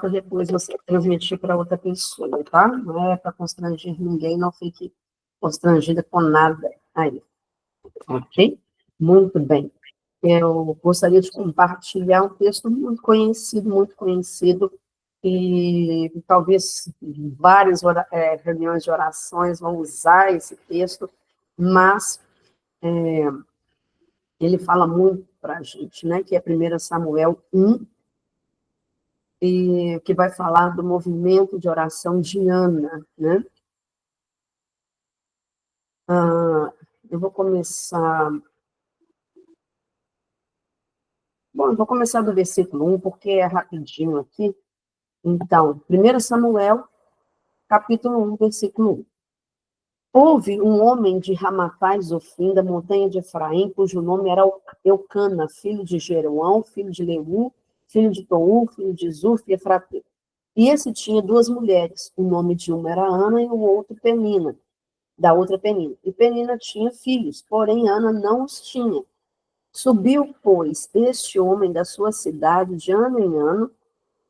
para depois você transmitir para outra pessoa, tá? Não é para constranger ninguém, não fique constrangida com nada aí, ok? Muito bem. Eu gostaria de compartilhar um texto muito conhecido, e talvez várias reuniões de orações vão usar esse texto, mas ele fala muito para a gente, né? Que é 1 Samuel 1, e que vai falar do movimento de oração de Ana, né? Eu vou começar... Bom, eu vou começar do versículo 1, porque é rapidinho aqui. Então, 1 Samuel, capítulo 1, versículo 1. Houve um homem de Ramatais, Zofim, da montanha de Efraim, cujo nome era Eucana, filho de Jeroão, filho de Leu, filho de Tou, filho de Zuf e Efrateu. E esse tinha duas mulheres, o nome de uma era Ana e o outro Penina, da outra Penina. E Penina tinha filhos, porém Ana não os tinha. Subiu, pois, este homem da sua cidade de ano em ano,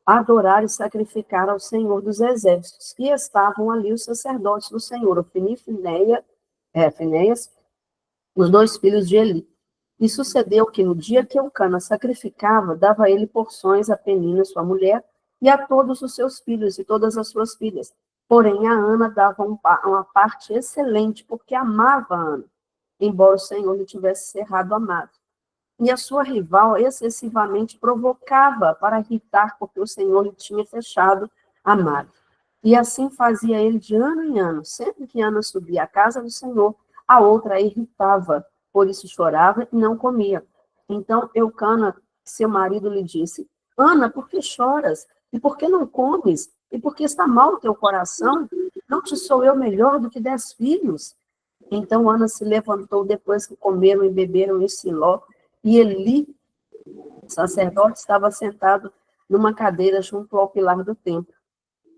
a adorar e sacrificar ao Senhor dos Exércitos. E estavam ali os sacerdotes do Senhor, Ofni e Finéias, os dois filhos de Eli. E sucedeu que no dia que Eucana sacrificava, dava ele porções a Penina, sua mulher, e a todos os seus filhos e todas as suas filhas. Porém, a Ana dava uma parte excelente, porque amava a Ana, embora o Senhor lhe tivesse cerrado amado. E a sua rival excessivamente provocava para irritar, porque o Senhor lhe tinha fechado a mar. E assim fazia ele de ano em ano. Sempre que Ana subia à casa do Senhor, a outra a irritava, por isso chorava e não comia. Então Eucana, seu marido, lhe disse: Ana, por que choras? E por que não comes? E por que está mal o teu coração? Não te sou eu melhor do que 10 filhos? Então Ana se levantou depois que comeram e beberam em Siló, e Eli, sacerdote, estava sentado numa cadeira junto ao pilar do templo.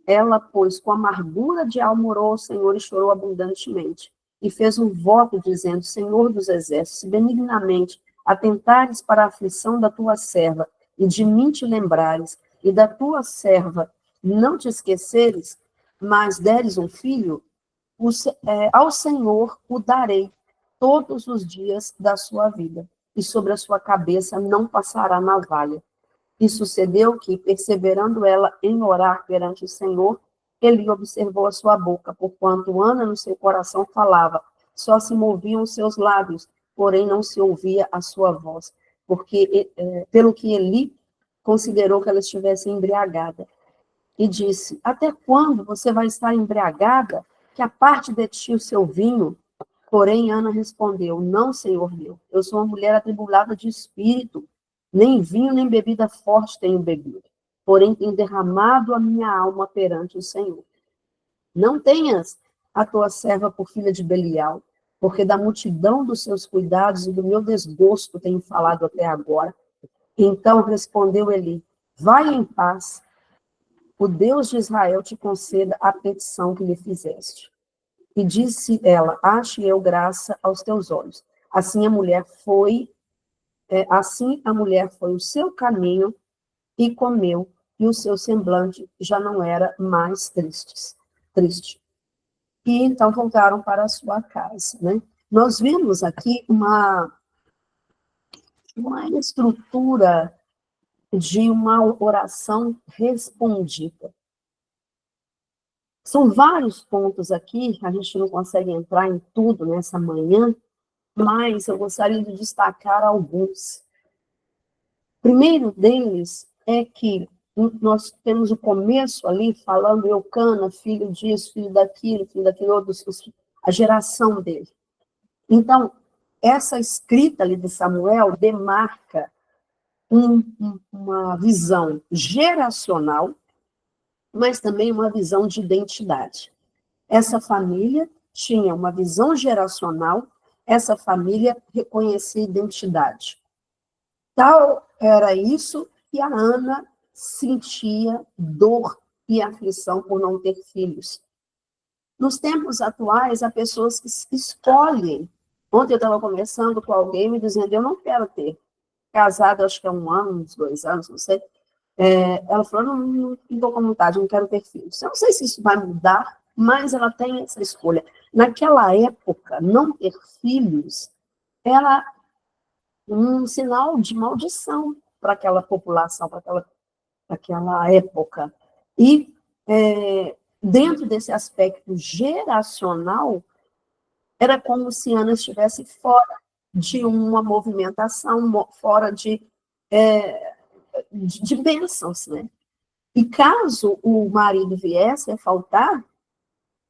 Ela, pois, com amargura de alma, orou ao Senhor e chorou abundantemente. E fez um voto, dizendo: Senhor dos exércitos, se benignamente atentares para a aflição da tua serva, e de mim te lembrares, e da tua serva não te esqueceres, mas deres um filho, ao Senhor o darei todos os dias da sua vida, e sobre a sua cabeça não passará navalha. E sucedeu que, perseverando ela em orar perante o Senhor, ele observou a sua boca, porquanto Ana no seu coração falava, só se moviam os seus lábios, porém não se ouvia a sua voz, porque pelo que Eli considerou que ela estivesse embriagada. E disse: Até quando você vai estar embriagada? Que a parte de ti o seu vinho? Porém, Ana respondeu: Não, Senhor meu, eu sou uma mulher atribulada de espírito, nem vinho nem bebida forte tenho bebido, porém tenho derramado a minha alma perante o Senhor. Não tenhas a tua serva por filha de Belial, porque da multidão dos seus cuidados e do meu desgosto tenho falado até agora. Então respondeu Eli: Vai em paz, o Deus de Israel te conceda a petição que lhe fizeste. E disse ela: Ache eu graça aos teus olhos. Assim a mulher foi o seu caminho e comeu, e o seu semblante já não era mais triste. E então voltaram para a sua casa, né? Nós vimos aqui uma estrutura de uma oração respondida. São vários pontos aqui, a gente não consegue entrar em tudo nessa manhã, mas eu gostaria de destacar alguns. O primeiro deles é que nós temos o começo ali, falando Eucana, filho disso, filho daquilo outro, a geração dele. Então, essa escrita ali de Samuel demarca uma visão geracional, mas também uma visão de identidade. Essa família tinha uma visão geracional, essa família reconhecia identidade. Tal era isso que a Ana sentia dor e aflição por não ter filhos. Nos tempos atuais, há pessoas que escolhem. Ontem eu estava conversando com alguém me dizendo: eu não quero ter. Casado, acho que é 1 ano, uns 2 anos, não sei. Ela falou, não estou com vontade, não quero ter filhos. Eu não sei se isso vai mudar, mas ela tem essa escolha. Naquela época, não ter filhos era um sinal de maldição para aquela população, para aquela época. E, dentro desse aspecto geracional, era como se Ana estivesse fora de uma movimentação, fora de bênçãos, né? E caso o marido viesse a faltar,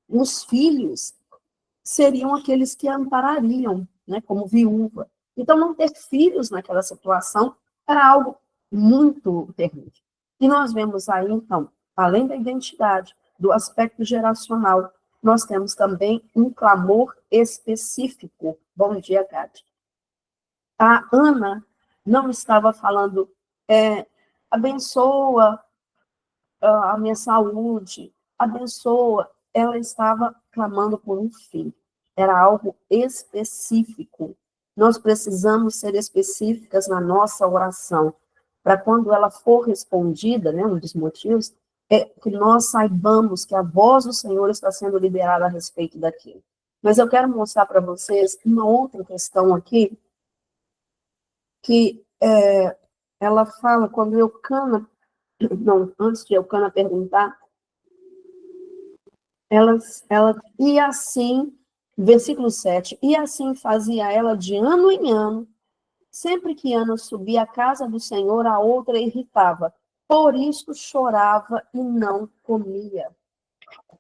os filhos seriam aqueles que a amparariam, né, como viúva. Então, não ter filhos naquela situação era algo muito terrível. E nós vemos aí, então, além da identidade, do aspecto geracional, nós temos também um clamor específico. Bom dia, Gade. A Ana não estava falando, abençoa a minha saúde, abençoa. Ela estava clamando por um filho. Era algo específico. Nós precisamos ser específicas na nossa oração, para quando ela for respondida, né, um dos motivos, é que nós saibamos que a voz do Senhor está sendo liberada a respeito daquilo. Mas eu quero mostrar para vocês uma outra questão aqui, que ela fala, quando Eucana, não, antes de Eucana perguntar, e assim, versículo 7, e assim fazia ela de ano em ano, sempre que Ana subia à casa do Senhor, a outra irritava, por isso chorava e não comia.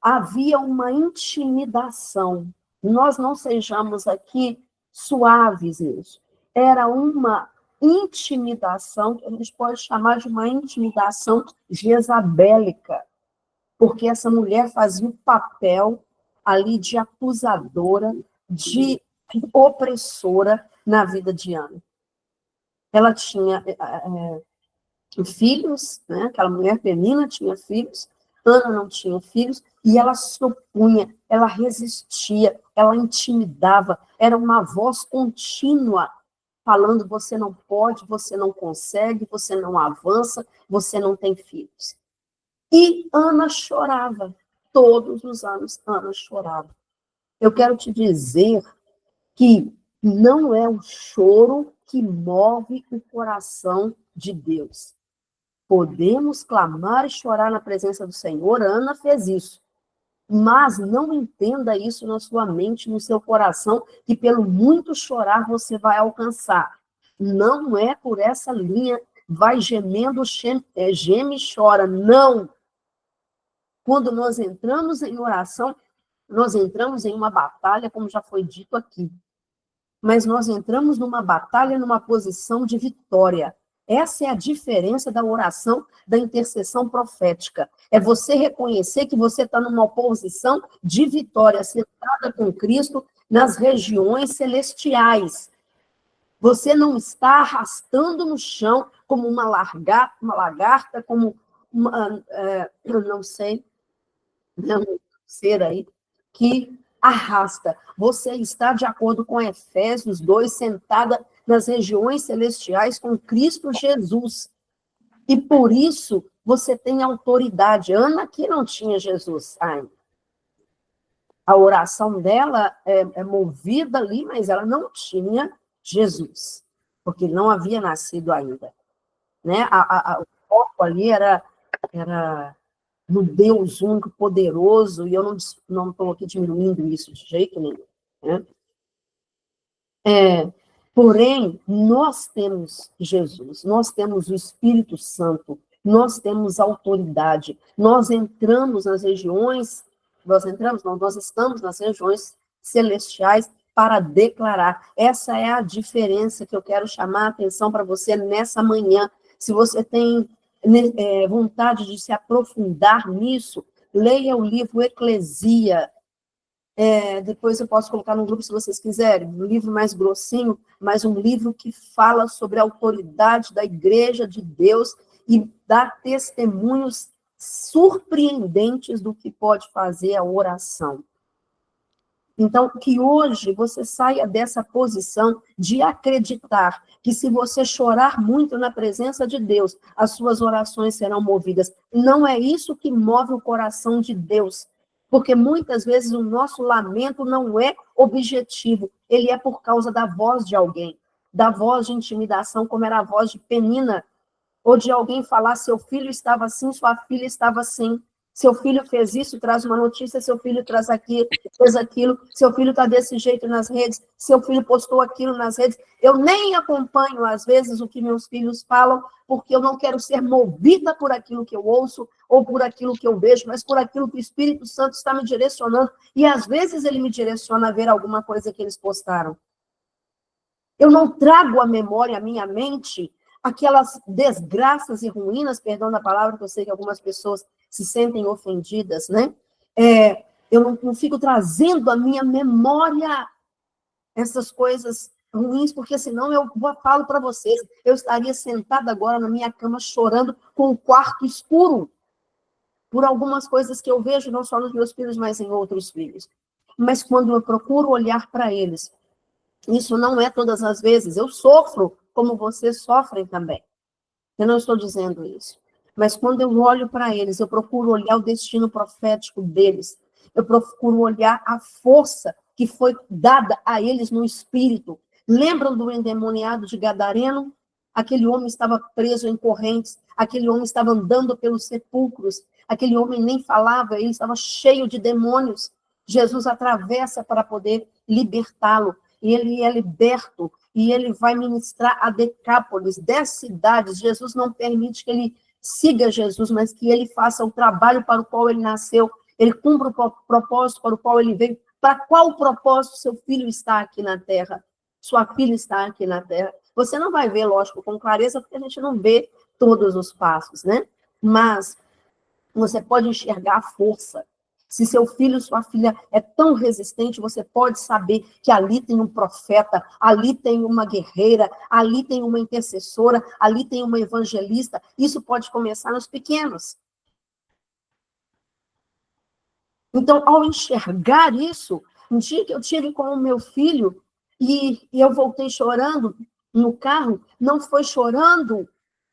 Havia uma intimidação, nós não sejamos aqui suaves nisso, era uma intimidação, que a gente pode chamar de uma intimidação jezabélica, porque essa mulher fazia o papel ali de acusadora, de opressora na vida de Ana. Ela tinha filhos, né? Aquela mulher Penina tinha filhos, Ana não tinha filhos, e ela se opunha, ela resistia, ela intimidava, era uma voz contínua falando, você não pode, você não consegue, você não avança, você não tem filhos. E Ana chorava. Todos os anos, Ana chorava. Eu quero te dizer que não é o choro que move o coração de Deus. Podemos clamar e chorar na presença do Senhor, Ana fez isso. Mas não entenda isso na sua mente, no seu coração, que pelo muito chorar você vai alcançar. Não é por essa linha, vai gemendo, geme e chora. Não! Quando nós entramos em oração, nós entramos em uma batalha, como já foi dito aqui. Mas nós entramos numa batalha, numa posição de vitória. Essa é a diferença da oração, da intercessão profética. É você reconhecer que você está numa posição de vitória, sentada com Cristo nas regiões celestiais. Você não está arrastando no chão como uma lagarta, como uma, eu não sei, um ser aí, que arrasta. Você está, de acordo com Efésios 2, sentada nas regiões celestiais com Cristo Jesus. E por isso você tem autoridade. Ana aqui não tinha Jesus ainda. A oração dela é movida ali, mas ela não tinha Jesus, porque não havia nascido ainda. Né? O foco ali era no Deus único, poderoso, e eu não estou aqui diminuindo isso de jeito nenhum. Né? Porém, nós temos Jesus, nós temos o Espírito Santo, nós temos autoridade, nós entramos nas regiões, nós estamos nas regiões celestiais para declarar. Essa é a diferença que eu quero chamar a atenção para você nessa manhã. Se você tem vontade de se aprofundar nisso, leia o livro Eclesia. Depois eu posso colocar no grupo se vocês quiserem, um livro mais grossinho, mas um livro que fala sobre a autoridade da Igreja de Deus e dá testemunhos surpreendentes do que pode fazer a oração. Então, que hoje você saia dessa posição de acreditar que se você chorar muito na presença de Deus, as suas orações serão movidas. Não é isso que move o coração de Deus. Porque muitas vezes o nosso lamento não é objetivo, ele é por causa da voz de alguém, da voz de intimidação, como era a voz de Penina, ou de alguém falar, seu filho estava assim, sua filha estava assim. Seu filho fez isso, traz uma notícia, seu filho traz aquilo, fez aquilo, seu filho está desse jeito nas redes, seu filho postou aquilo nas redes. Eu nem acompanho, às vezes, o que meus filhos falam, porque eu não quero ser movida por aquilo que eu ouço, ou por aquilo que eu vejo, mas por aquilo que o Espírito Santo está me direcionando. E, às vezes, ele me direciona a ver alguma coisa que eles postaram. Eu não trago à memória, à minha mente, aquelas desgraças e ruínas, perdão da palavra, que eu sei que algumas pessoas se sentem ofendidas, né? Eu não fico trazendo à minha memória essas coisas ruins, porque senão eu falo para vocês, eu estaria sentada agora na minha cama chorando com o quarto escuro por algumas coisas que eu vejo, não só nos meus filhos, mas em outros filhos. Mas quando eu procuro olhar para eles, isso não é todas as vezes. Eu sofro como vocês sofrem também. Eu não estou dizendo isso. Mas quando eu olho para eles, eu procuro olhar o destino profético deles. Eu procuro olhar a força que foi dada a eles no espírito. Lembram do endemoniado de Gadareno? Aquele homem estava preso em correntes. Aquele homem estava andando pelos sepulcros. Aquele homem nem falava, ele estava cheio de demônios. Jesus atravessa para poder libertá-lo. E ele é liberto, e ele vai ministrar a Decápolis, 10 cidades. Jesus não permite que ele siga Jesus, mas que ele faça o trabalho para o qual ele nasceu, ele cumpra o propósito para o qual ele veio. Para qual propósito seu filho está aqui na terra? Sua filha está aqui na terra. Você não vai ver, lógico, com clareza, porque a gente não vê todos os passos, né? Mas você pode enxergar a força. Se seu filho, sua filha é tão resistente, você pode saber que ali tem um profeta, ali tem uma guerreira, ali tem uma intercessora, ali tem uma evangelista. Isso pode começar nos pequenos. Então, ao enxergar isso, um dia que eu tive com o meu filho e eu voltei chorando no carro, não foi chorando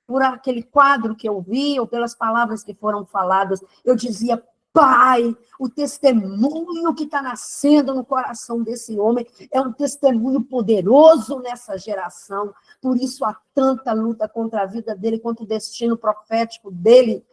por aquele quadro que eu vi ou pelas palavras que foram faladas. Eu dizia, Pai, o testemunho que está nascendo no coração desse homem é um testemunho poderoso nessa geração. Por isso há tanta luta contra a vida dele, contra o destino profético dele,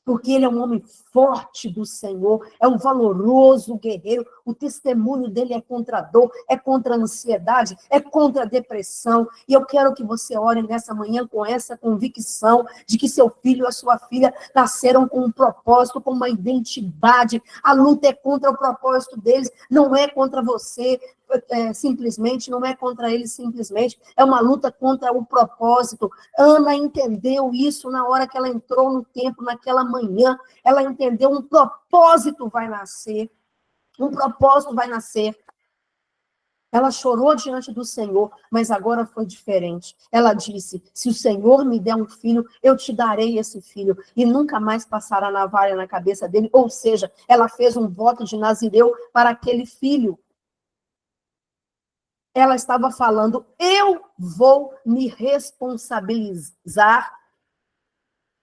porque ele é um homem forte do Senhor, é um valoroso guerreiro, o testemunho dele é contra a dor, é contra a ansiedade, é contra a depressão, e eu quero que você ore nessa manhã com essa convicção de que seu filho e a sua filha nasceram com um propósito, com uma identidade, a luta é contra o propósito deles, não é contra você, simplesmente, não é contra eles simplesmente, é uma luta contra o propósito. Ana entendeu isso na hora que ela entrou no templo, naquela manhã, ela entendeu, um propósito vai nascer, um propósito vai nascer. Ela chorou diante do Senhor, mas agora foi diferente. Ela disse, se o Senhor me der um filho, eu te darei esse filho, e nunca mais passará navalha na cabeça dele. Ou seja, ela fez um voto de Nazireu para aquele filho. Ela estava falando, eu vou me responsabilizar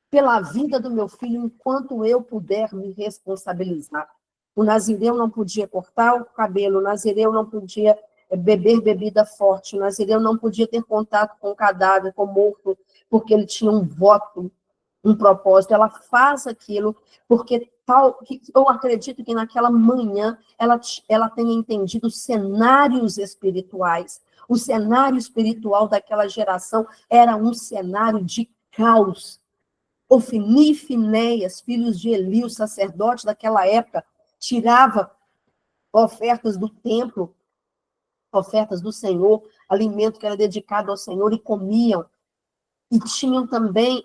pela vida do meu filho enquanto eu puder me responsabilizar. O nazireu não podia cortar o cabelo, o nazireu não podia beber bebida forte, o nazireu não podia ter contato com o cadáver, com o morto, porque ele tinha um voto, um propósito. Ela faz aquilo porque eu acredito que naquela manhã ela tenha entendido cenários espirituais. O cenário espiritual daquela geração era um cenário de caos. Ofni e Finéias, filhos de Eli, o sacerdote daquela época, tirava ofertas do templo, ofertas do Senhor, alimento que era dedicado ao Senhor, e comiam. E tinham também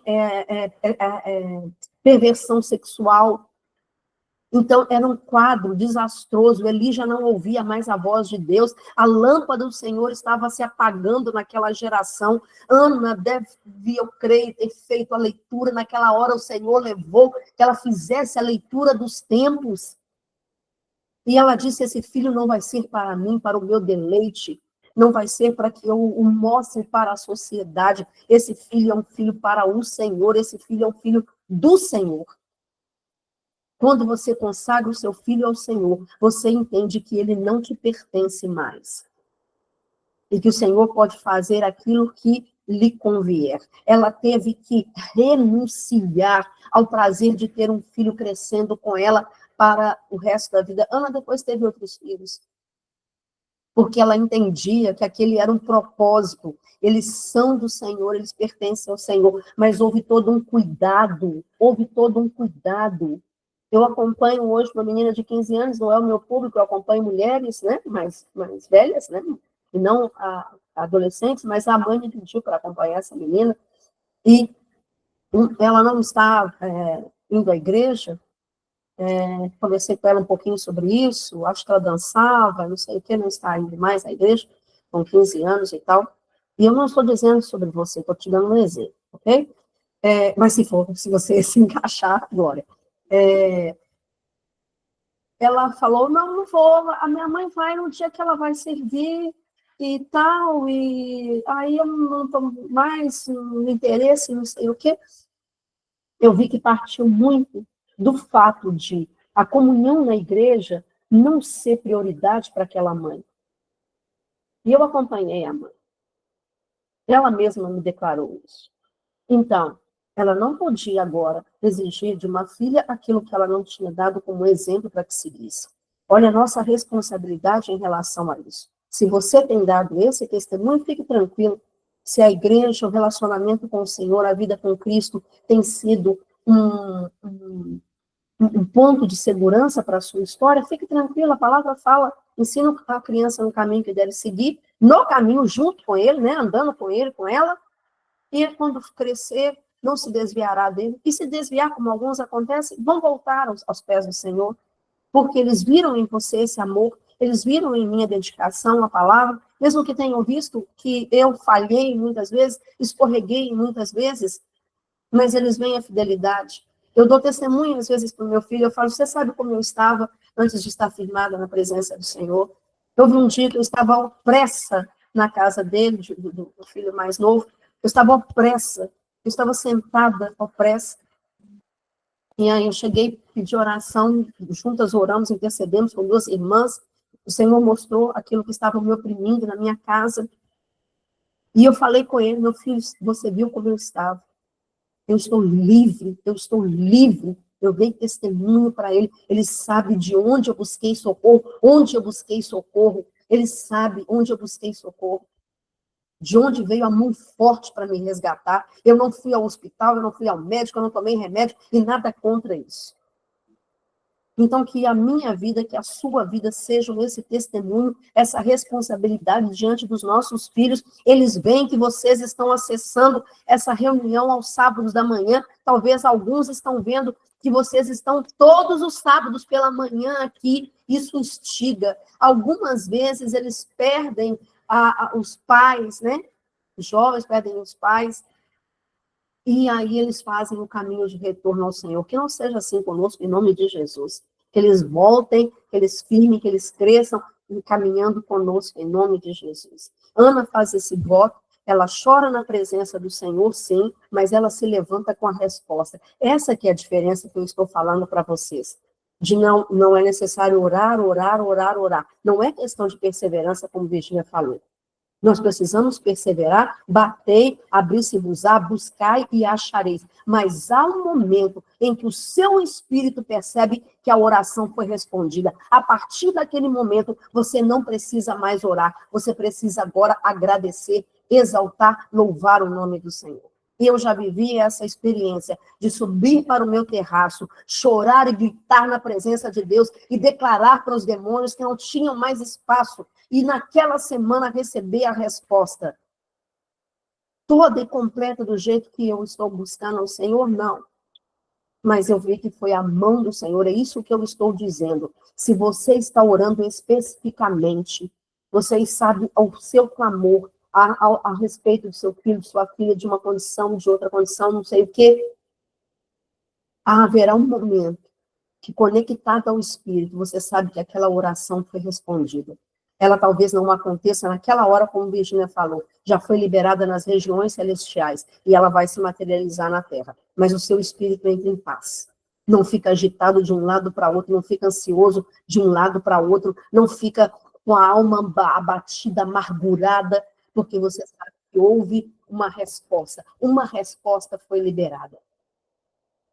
perversão sexual. Então, era um quadro desastroso. Eli já não ouvia mais a voz de Deus. A lâmpada do Senhor estava se apagando naquela geração. Ana deve, eu creio, ter feito a leitura. Naquela hora, o Senhor levou que ela fizesse a leitura dos tempos. E ela disse, esse filho não vai ser para mim, para o meu deleite, não vai ser para que eu o mostre para a sociedade. Esse filho é um filho para o Senhor, esse filho é um filho do Senhor. Quando você consagra o seu filho ao Senhor, você entende que ele não te pertence mais. E que o Senhor pode fazer aquilo que lhe convier. Ela teve que renunciar ao prazer de ter um filho crescendo com ela para o resto da vida. Ana depois teve outros filhos, porque ela entendia que aquele era um propósito. Eles são do Senhor, eles pertencem ao Senhor, mas houve todo um cuidado, Eu acompanho hoje uma menina de 15 anos, não é o meu público, eu acompanho mulheres, né, mais velhas, né, e não adolescentes, mas a mãe me pediu para acompanhar essa menina, e ela não está indo à igreja. Conversei com ela um pouquinho sobre isso, acho que ela dançava, não sei o que, não está indo mais à igreja, com 15 anos e tal. E eu não estou dizendo sobre você, estou te dando um exemplo, ok? Mas se você se encaixar, glória. Ela falou, não vou, a minha mãe vai no dia que ela vai servir e tal, e aí eu não estou mais no interesse, não sei o quê. Eu vi que partiu muito do fato de a comunhão na igreja não ser prioridade para aquela mãe. E eu acompanhei a mãe. Ela mesma me declarou isso. Então, ela não podia agora exigir de uma filha aquilo que ela não tinha dado como exemplo para que seguisse. Olha a nossa responsabilidade em relação a isso. Se você tem dado esse testemunho, fique tranquilo. Se a igreja, o relacionamento com o Senhor, a vida com Cristo tem sido um ponto de segurança para a sua história, fique tranquila, a palavra fala, ensina a criança no caminho que deve seguir, no caminho junto com ele, né, andando com ele, com ela, e quando crescer, não se desviará dele, e se desviar, como alguns acontecem, vão voltar aos pés do Senhor, porque eles viram em você esse amor, eles viram em minha dedicação à palavra, mesmo que tenham visto que eu falhei muitas vezes, escorreguei muitas vezes, mas eles veem a fidelidade. Eu dou testemunho, às vezes, para o meu filho, eu falo, você sabe como eu estava antes de estar firmada na presença do Senhor? Houve um dia que eu estava opressa na casa dele, do filho mais novo, eu estava opressa, eu estava sentada opressa, e aí eu cheguei, pedi oração, juntas oramos, intercedemos com 2 irmãs, o Senhor mostrou aquilo que estava me oprimindo na minha casa, e eu falei com ele, meu filho, você viu como eu estava? Eu estou livre, eu estou livre. Eu dei testemunho para ele. Ele sabe de onde eu busquei socorro, onde eu busquei socorro. Ele sabe onde eu busquei socorro. De onde veio a mão forte para me resgatar. Eu não fui ao hospital, eu não fui ao médico, eu não tomei remédio e nada contra isso. Então, que a minha vida, que a sua vida sejam esse testemunho, essa responsabilidade diante dos nossos filhos. Eles veem que vocês estão acessando essa reunião aos sábados da manhã. Talvez alguns estão vendo que vocês estão todos os sábados pela manhã aqui. Isso instiga. Algumas vezes eles perdem os pais, né? Os jovens perdem os pais. E aí eles fazem o caminho de retorno ao Senhor. Que não seja assim conosco, em nome de Jesus. Que eles voltem, que eles firmem, que eles cresçam, caminhando conosco, em nome de Jesus. Ana faz esse voto, ela chora na presença do Senhor, sim, mas ela se levanta com a resposta. Essa que é a diferença que eu estou falando para vocês. De não é necessário orar, orar, orar, orar. Não é questão de perseverança, como Virginia falou. Nós precisamos perseverar, batei, abrir-se-vos-á, buscai e achareis. Mas há um momento em que o seu espírito percebe que a oração foi respondida. A partir daquele momento, você não precisa mais orar. Você precisa agora agradecer, exaltar, louvar o nome do Senhor. E eu já vivi essa experiência de subir para o meu terraço, chorar e gritar na presença de Deus e declarar para os demônios que não tinham mais espaço. E naquela semana receber a resposta toda e completa do jeito que eu estou buscando ao Senhor, não. Mas eu vi que foi a mão do Senhor, é isso que eu estou dizendo. Se você está orando especificamente, vocês sabem o seu clamor a respeito do seu filho, de sua filha, de uma condição, de outra condição, não sei o quê, haverá um momento que conectada ao Espírito, você sabe que aquela oração foi respondida. Ela talvez não aconteça naquela hora, como Virginia falou, já foi liberada nas regiões celestiais, e ela vai se materializar na terra. Mas o seu espírito entra em paz. Não fica agitado de um lado para outro, não fica ansioso de um lado para outro, não fica com a alma abatida, amargurada, porque você sabe que houve uma resposta. Uma resposta foi liberada.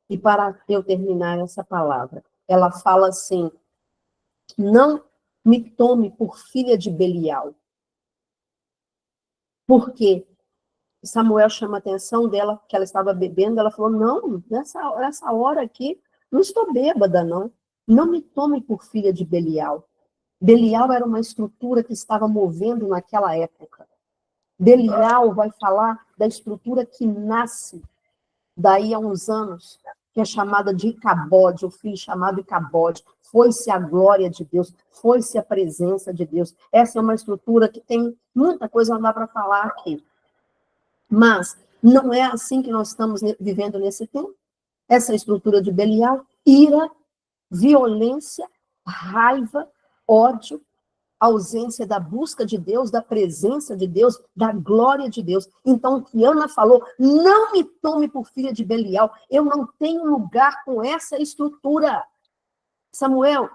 E para eu terminar essa palavra, ela fala assim, não me tome por filha de Belial. Porque Samuel chama a atenção dela, que ela estava bebendo, ela falou, não, nessa hora aqui, não estou bêbada, não. Não me tome por filha de Belial. Belial era uma estrutura que estava movendo naquela época. Belial vai falar da estrutura que nasce daí a uns anos, que é chamada de Icabode, o filho chamado Icabode. Foi-se a glória de Deus, foi-se a presença de Deus. Essa é uma estrutura que tem muita coisa a dar para falar aqui. Mas não é assim que nós estamos vivendo nesse tempo. Essa estrutura de Belial, ira, violência, raiva, ódio, ausência da busca de Deus, da presença de Deus, da glória de Deus. Então, o que Ana falou, não me tome por filha de Belial, eu não tenho lugar com essa estrutura. Samuel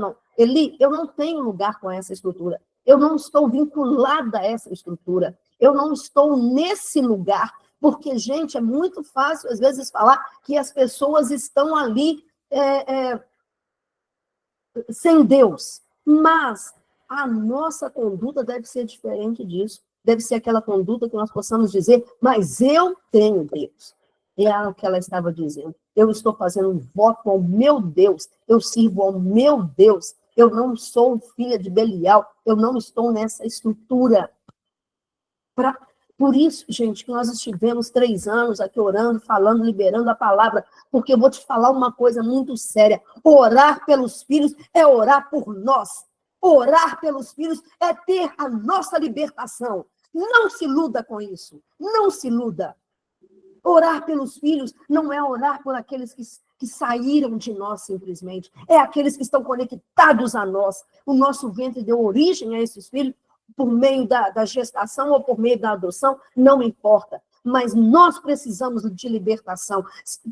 não, Eli, eu não tenho lugar com essa estrutura. Eu não estou vinculada a essa estrutura. Eu não estou nesse lugar, porque, gente, é muito fácil, às vezes, falar que as pessoas estão ali sem Deus. Mas a nossa conduta deve ser diferente disso. Deve ser aquela conduta que nós possamos dizer, mas eu tenho Deus. É o que ela estava dizendo. Eu estou fazendo um voto ao meu Deus. Eu sirvo ao meu Deus. Eu não sou filha de Belial. Eu não estou nessa estrutura. Por isso, gente, que nós estivemos 3 anos aqui orando, falando, liberando a palavra, porque eu vou te falar uma coisa muito séria. Orar pelos filhos é orar por nós. Orar pelos filhos é ter a nossa libertação. Não se iluda com isso. Não se iluda. Orar pelos filhos não é orar por aqueles que saíram de nós simplesmente. É aqueles que estão conectados a nós. O nosso ventre deu origem a esses filhos por meio da gestação ou por meio da adoção, não importa. Mas nós precisamos de libertação.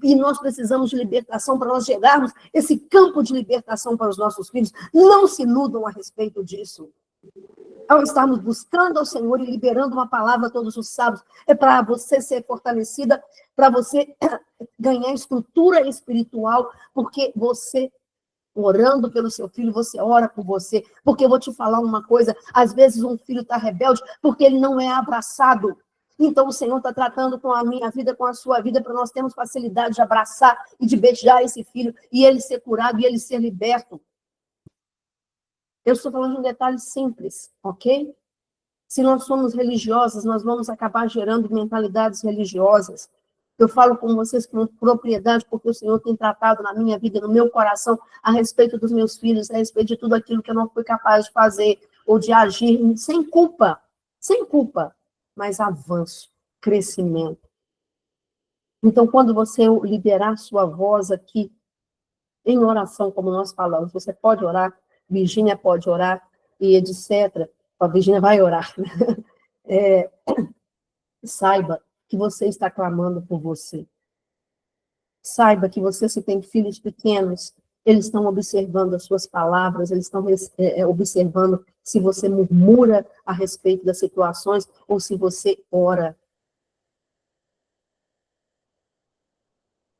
E nós precisamos de libertação para nós gerarmos esse campo de libertação para os nossos filhos. Não se iludam a respeito disso. Ao estarmos buscando ao Senhor e liberando uma palavra todos os sábados, é para você ser fortalecida, para você ganhar estrutura espiritual, porque você, orando pelo seu filho, você ora por você. Porque eu vou te falar uma coisa, às vezes um filho está rebelde porque ele não é abraçado. Então o Senhor está tratando com a minha vida, com a sua vida, para nós termos facilidade de abraçar e de beijar esse filho, e ele ser curado, e ele ser liberto. Eu estou falando de um detalhe simples, ok? Se nós somos religiosas, nós vamos acabar gerando mentalidades religiosas. Eu falo com vocês com propriedade, porque o Senhor tem tratado na minha vida, no meu coração, a respeito dos meus filhos, a respeito de tudo aquilo que eu não fui capaz de fazer, ou de agir, sem culpa, mas avanço, crescimento. Então, quando você liberar sua voz aqui, em oração, como nós falamos, você pode orar, Virginia pode orar, e etc. A Virginia vai orar. Saiba que você está clamando por você. Saiba que você, se tem filhos pequenos, eles estão observando as suas palavras, eles estão observando se você murmura a respeito das situações ou se você ora.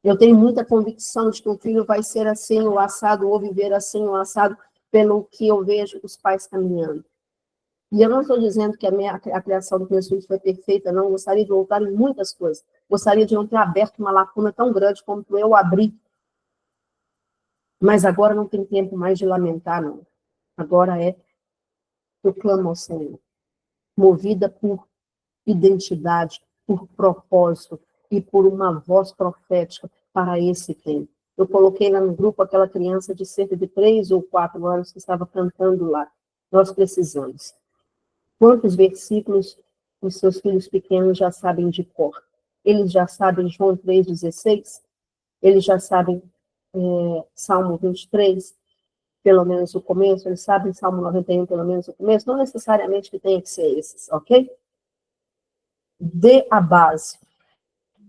Eu tenho muita convicção de que um filho vai ser assim, o assado, ou viver assim, o assado, pelo que eu vejo os pais caminhando. E eu não estou dizendo que a criação dos meus filhos foi perfeita, não. Eu gostaria de voltar em muitas coisas. Gostaria de não ter aberto uma lacuna tão grande como eu abri. Mas agora não tem tempo mais de lamentar, não. Agora eu clamo ao Senhor, movida por identidade, por propósito e por uma voz profética para esse tempo. Eu coloquei lá no grupo aquela criança de cerca de 3 ou 4 anos que estava cantando lá. Nós precisamos. Quantos versículos os seus filhos pequenos já sabem de cor? Eles já sabem João 3,16? Eles já sabem Salmo 23, pelo menos o começo, eles sabem Salmo 91, pelo menos o começo, não necessariamente que tenha que ser esses, ok? Dê a base,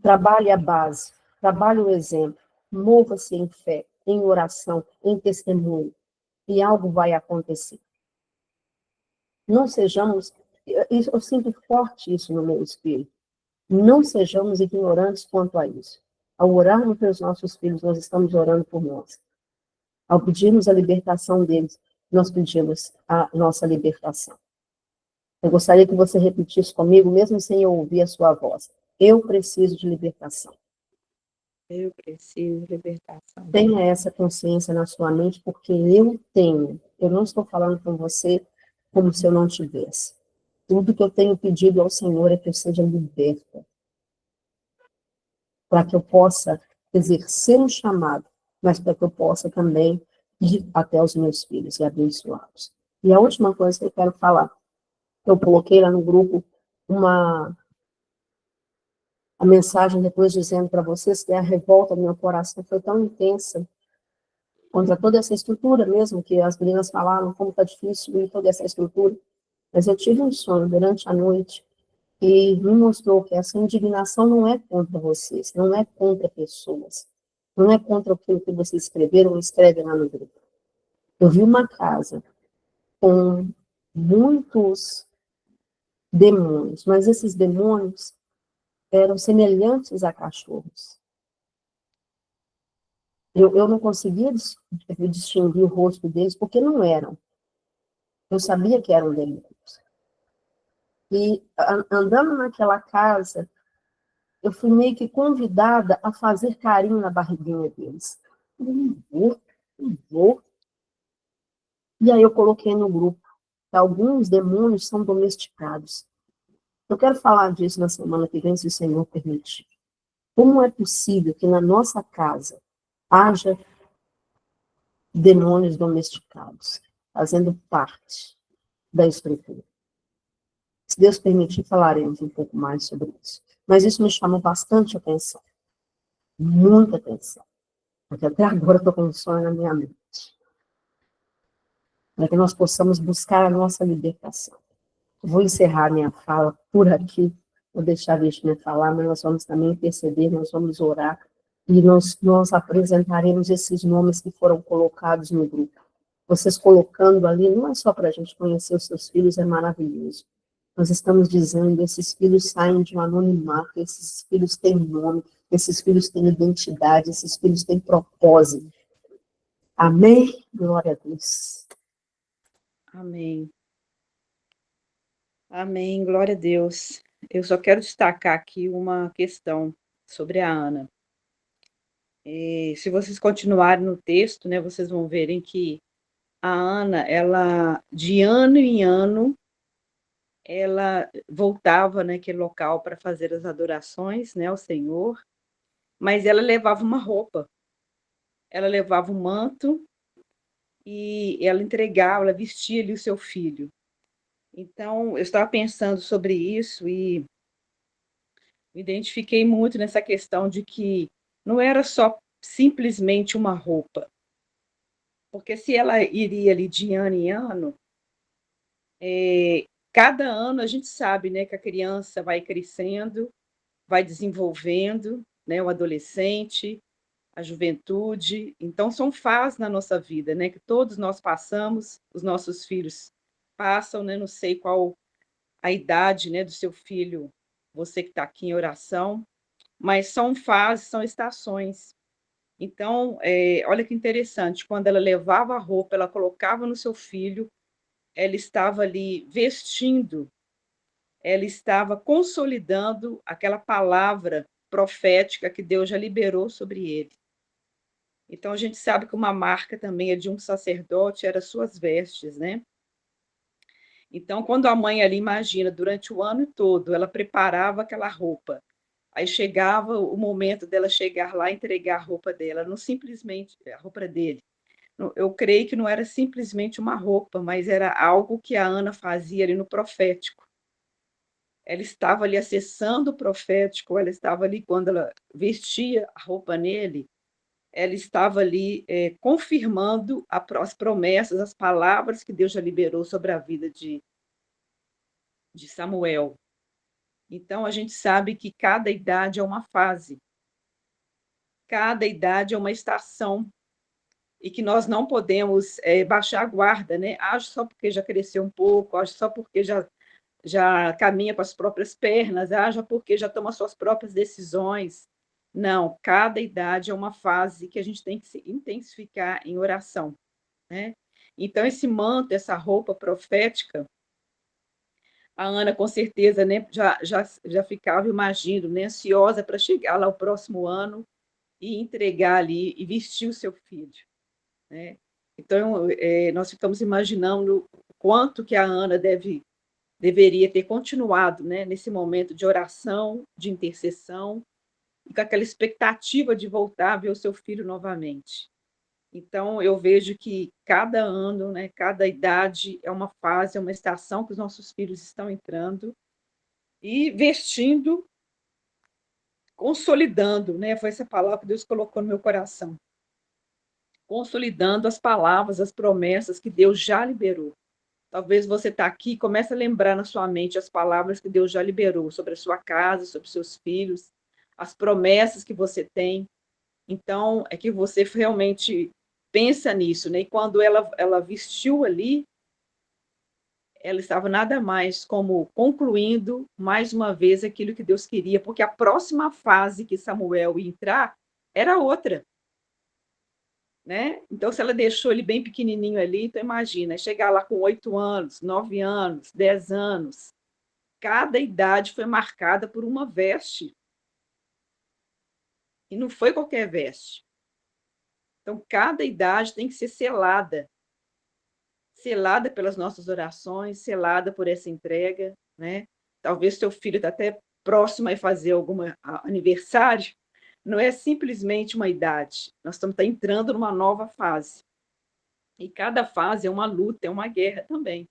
trabalhe a base, trabalhe o exemplo, mova-se em fé, em oração, em testemunho, e algo vai acontecer. Não sejamos, eu sinto forte isso no meu espírito, não sejamos ignorantes quanto a isso. Ao orarmos pelos nossos filhos, nós estamos orando por nós. Ao pedirmos a libertação deles, nós pedimos a nossa libertação. Eu gostaria que você repetisse comigo, mesmo sem eu ouvir a sua voz. Eu preciso de libertação. Eu preciso de libertação. Tenha essa consciência na sua mente, porque eu tenho. Eu não estou falando com você como se eu não tivesse. Tudo que eu tenho pedido ao Senhor é que eu seja liberta, para que eu possa exercer um chamado, mas para que eu possa também ir até os meus filhos e abençoá-los. E a última coisa que eu quero falar, eu coloquei lá no grupo a mensagem depois dizendo para vocês que a revolta do meu coração foi tão intensa contra toda essa estrutura mesmo, que as meninas falaram como está difícil e toda essa estrutura. Mas eu tive um sonho durante a noite e me mostrou que essa indignação não é contra vocês, não é contra pessoas, não é contra aquilo que vocês escreveram ou escrevem lá no grupo. Eu vi uma casa com muitos demônios, mas esses demônios eram semelhantes a cachorros. Eu não conseguia distinguir o rosto deles, porque não eram. Eu sabia que eram demônios. E andando naquela casa, eu fui meio que convidada a fazer carinho na barriguinha deles. Eu não vou, não vou. E aí eu coloquei no grupo que alguns demônios são domesticados. Eu quero falar disso na semana que vem, se o Senhor permitir. Como é possível que na nossa casa haja demônios domesticados, fazendo parte da estrutura? Se Deus permitir, falaremos um pouco mais sobre isso. Mas isso me chamou bastante atenção, muita atenção, porque até agora eu estou com um sonho na minha mente, para que nós possamos buscar a nossa libertação. Vou encerrar minha fala por aqui, vou deixar a Virginia falar, mas nós vamos também perceber, nós vamos orar, e nós apresentaremos esses nomes que foram colocados no grupo. Vocês colocando ali, não é só para a gente conhecer os seus filhos, é maravilhoso. Nós estamos dizendo, esses filhos saem de um anonimato, esses filhos têm nome, esses filhos têm identidade, esses filhos têm propósito. Amém? Glória a Deus. Amém. Amém, glória a Deus. Eu só quero destacar aqui uma questão sobre a Ana. Se vocês continuarem no texto, né, vocês vão verem que a Ana, ela, de ano em ano, ela voltava naquele local para fazer as adorações, né, ao Senhor, mas ela levava uma roupa, ela levava um manto e ela entregava, ela vestia ali o seu filho. Então, eu estava pensando sobre isso e me identifiquei muito nessa questão de que não era só simplesmente uma roupa, porque se ela iria ali de ano em ano, cada ano a gente sabe, né, que a criança vai crescendo, vai desenvolvendo, né, o adolescente, a juventude. Então, são fases na nossa vida, né, que todos nós passamos, os nossos filhos passam, né, não sei qual a idade, né, do seu filho, você que está aqui em oração, mas são fases, são estações. Então, olha que interessante, quando ela levava a roupa, ela colocava no seu filho, ela estava ali vestindo, ela estava consolidando aquela palavra profética que Deus já liberou sobre ele. Então, a gente sabe que uma marca também é de um sacerdote, era suas vestes, né? Então, quando a mãe ali, imagina, durante o ano todo, ela preparava aquela roupa, aí chegava o momento dela chegar lá e entregar a roupa dela, não simplesmente a roupa dele. Eu creio que não era simplesmente uma roupa, mas era algo que a Ana fazia ali no profético. Ela estava ali acessando o profético, ela estava ali quando ela vestia a roupa nele, ela estava ali confirmando as promessas, as palavras que Deus já liberou sobre a vida de Samuel. Então, a gente sabe que cada idade é uma fase, cada idade é uma estação, e que nós não podemos baixar a guarda, né? Acho só porque já cresceu um pouco, acho só porque já caminha com as próprias pernas, acha porque já toma suas próprias decisões. Não, cada idade é uma fase que a gente tem que se intensificar em oração, né? Então, esse manto, essa roupa profética, a Ana, com certeza, né, já ficava, imagino, né, ansiosa para chegar lá o próximo ano e entregar ali e vestir o seu filho, né? Então, nós ficamos imaginando quanto que a Ana deveria ter continuado, né, nesse momento de oração, de intercessão, e com aquela expectativa de voltar a ver o seu filho novamente. Então, eu vejo que cada ano, né, cada idade é uma fase, é uma estação que os nossos filhos estão entrando e vestindo, consolidando, né, foi essa palavra que Deus colocou no meu coração, consolidando as palavras, as promessas que Deus já liberou. Talvez você está aqui e comece a lembrar na sua mente as palavras que Deus já liberou sobre a sua casa, sobre seus filhos, as promessas que você tem. Então, é que você realmente pensa nisso, né? E quando ela vestiu ali, ela estava nada mais como concluindo mais uma vez aquilo que Deus queria, porque a próxima fase que Samuel ia entrar era outra, né? Então, se ela deixou ele bem pequenininho ali, então imagina, chegar lá com 8 anos, 9 anos, 10 anos, cada idade foi marcada por uma veste, e não foi qualquer veste. Então, cada idade tem que ser selada, selada pelas nossas orações, selada por essa entrega, né? Talvez seu filho está até próximo a fazer algum aniversário, não é simplesmente uma idade, nós estamos entrando numa nova fase. E cada fase é uma luta, é uma guerra também,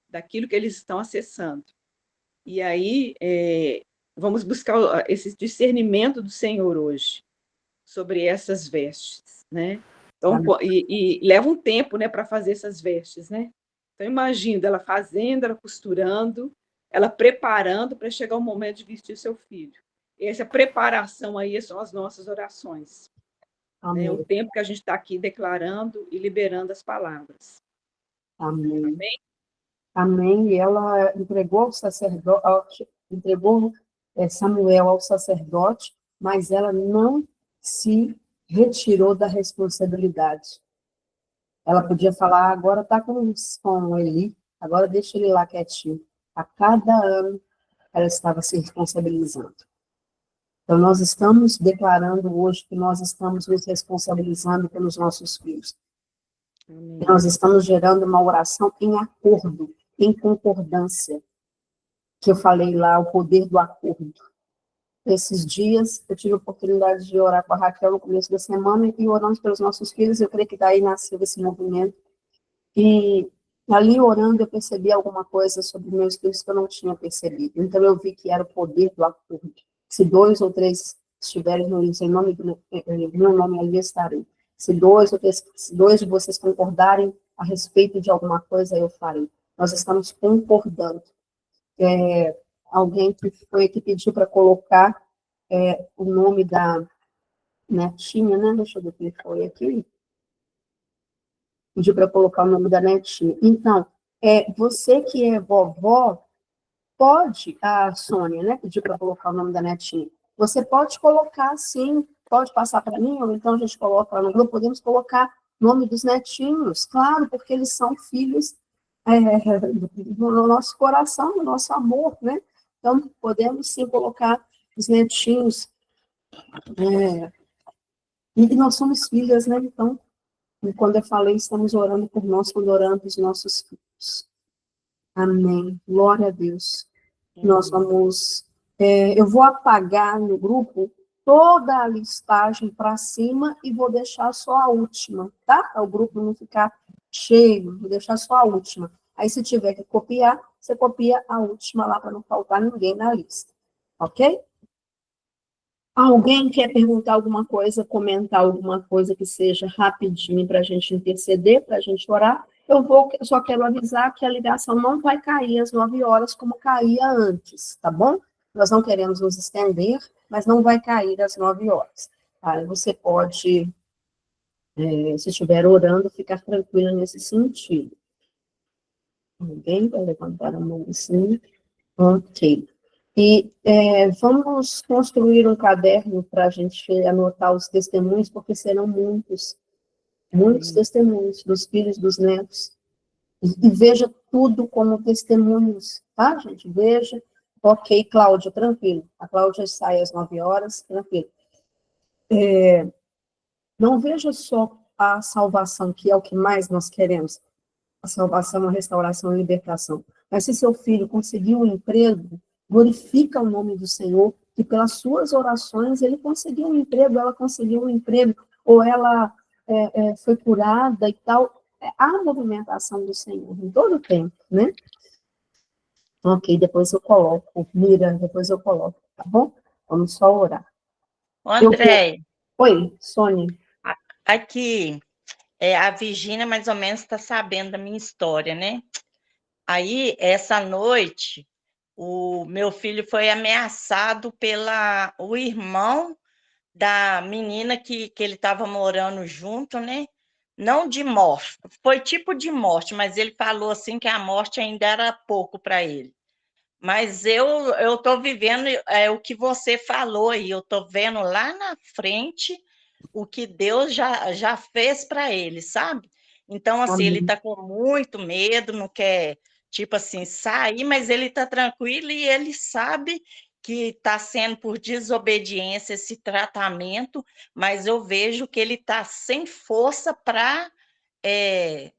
daquilo que eles estão acessando. E aí, vamos buscar esse discernimento do Senhor hoje, sobre essas vestes, né? Então, e leva um tempo, né, para fazer essas vestes, né? Então, imagina ela fazendo, ela costurando, ela preparando para chegar o momento de vestir seu filho. E essa preparação aí são as nossas orações, né? O tempo que a gente está aqui declarando e liberando as palavras. Amém. Amém? Amém. E ela entregou o sacerdote, entregou Samuel ao sacerdote, mas ela não se retirou da responsabilidade. Ela podia falar, agora está com Eli, agora deixa ele lá quietinho. A cada ano, ela estava se responsabilizando. Então, nós estamos declarando hoje que nós estamos nos responsabilizando pelos nossos filhos. Amém. Nós estamos gerando uma oração em acordo, em concordância, que eu falei lá, o poder do acordo. Esses dias, eu tive a oportunidade de orar com a Raquel no começo da semana, e oramos pelos nossos filhos, eu creio que daí nasceu esse movimento. E ali orando, eu percebi alguma coisa sobre meus filhos que eu não tinha percebido. Então, eu vi que era o poder do acordo. Se 2 ou 3 estiverem reunidos em nome do meu nome, ali estarei. Se 2 ou 3, se 2 de vocês concordarem a respeito de alguma coisa, eu farei. Nós estamos concordando. Alguém que foi que pediu para colocar o nome da netinha, né? Deixa eu ver quem foi aqui. Pediu para colocar o nome da netinha. Então, você que é vovó, pode, a Sônia, né, pediu para colocar o nome da netinha. Você pode colocar, sim, pode passar para mim, ou então a gente coloca lá no grupo, podemos colocar o nome dos netinhos, claro, porque eles são filhos do nosso coração, do nosso amor, né? Então, podemos sim colocar os netinhos, e nós somos filhas, né? Então, quando eu falei, estamos orando por nós, quando oramos os nossos filhos. Amém. Glória a Deus. Nós vamos... eu vou apagar no grupo toda a listagem para cima e vou deixar só a última, tá? Para o grupo não ficar cheio, vou deixar só a última. Aí, se tiver que copiar, você copia a última lá para não faltar ninguém na lista. Ok? Alguém quer perguntar alguma coisa, comentar alguma coisa que seja rapidinho para a gente interceder, para a gente orar? Eu só quero avisar que a ligação não vai cair às 9 horas como caía antes, tá bom? Nós não queremos nos estender, mas não vai cair às 9 horas. Aí você pode, se estiver orando, ficar tranquila nesse sentido. Alguém vai levantar a mão assim? Ok. E vamos construir um caderno para a gente anotar os testemunhos, porque serão muitos, muitos Amém. testemunhos dos filhos, dos netos. E veja tudo como testemunhos, tá, gente? Veja. Ok, Cláudia, tranquilo. A Cláudia sai às 9 horas, tranquilo. Não veja só a salvação, que é o que mais nós queremos. A salvação, a restauração e a libertação. Mas se seu filho conseguiu um emprego, glorifica o nome do Senhor, que pelas suas orações ele conseguiu um emprego, ela conseguiu um emprego, ou ela foi curada e tal. A movimentação do Senhor em todo o tempo, né? Ok, depois eu coloco, Mira, depois eu coloco, tá bom? Vamos só orar. Ô, Eu vou... André, Oi, Sônia. aqui, a Virgínia mais ou menos está sabendo da minha história, né? Aí, essa noite, o meu filho foi ameaçado pela o irmão da menina que ele estava morando junto, né? Não de morte, foi tipo de morte, mas ele falou assim que a morte ainda era pouco para ele. Mas eu estou vivendo o que você falou e eu estou vendo lá na frente o que Deus já fez para ele, sabe? Então, assim, ele Amém. está com muito medo, não quer, tipo assim, sair, mas ele está tranquilo e ele sabe que está sendo por desobediência esse tratamento, mas eu vejo que ele está sem força para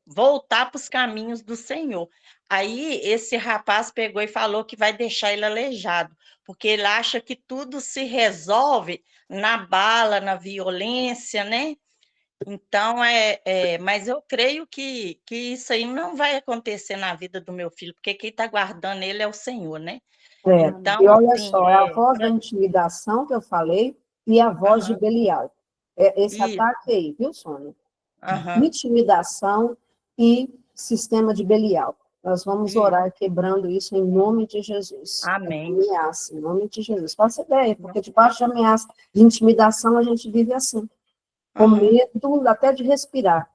voltar para os caminhos do Senhor. Aí esse rapaz pegou e falou que vai deixar ele aleijado, porque ele acha que tudo se resolve na bala, na violência, né? Então, mas eu creio que isso aí não vai acontecer na vida do meu filho, porque quem está guardando ele é o Senhor, né? E Então, olha assim, só, é a voz da intimidação que eu falei e a voz de aham, Belial. Esse isso, ataque aí, viu, Sônia? aham, Intimidação e sistema de Belial. Nós vamos isso, orar quebrando isso em nome de Jesus. amém. Ameaça, em nome de Jesus. Faça ideia, porque debaixo de ameaça, de intimidação, a gente vive assim, com Aham, medo até de respirar.